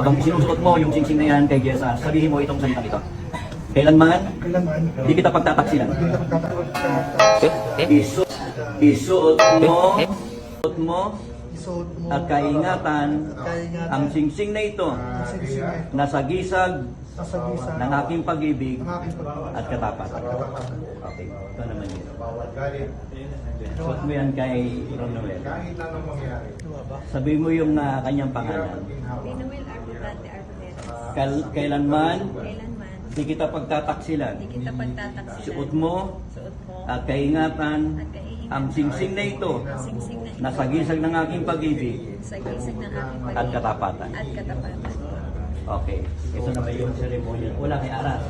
habang sinusuot mo yung singsing na yan kay Jesus, sabihin mo itong salitang ito. Kailanman, di kita pagtataksilan. Isuot mo at kaingatan ang singsing na ito na sagisag ng aking pag-ibig at katapatan. Okay, ito naman yun. Suot mo yan kay Ronald. Sabihin mo yung kanyang pangalan. Pinuel Arbutante Arbuteros. Kailanman, Kailanman, di kita pagtataksilan. di kita pagtataksilan. Suot mo Suot mo at kaingatan at kaingatan ang singsing na ito ang singsing na ito na sagisag ng aking pag-ibig sa gisag ng aking pag-ibig at katapatan. at katapatan. Okay, ito naman yung ceremony. Wala kay aras.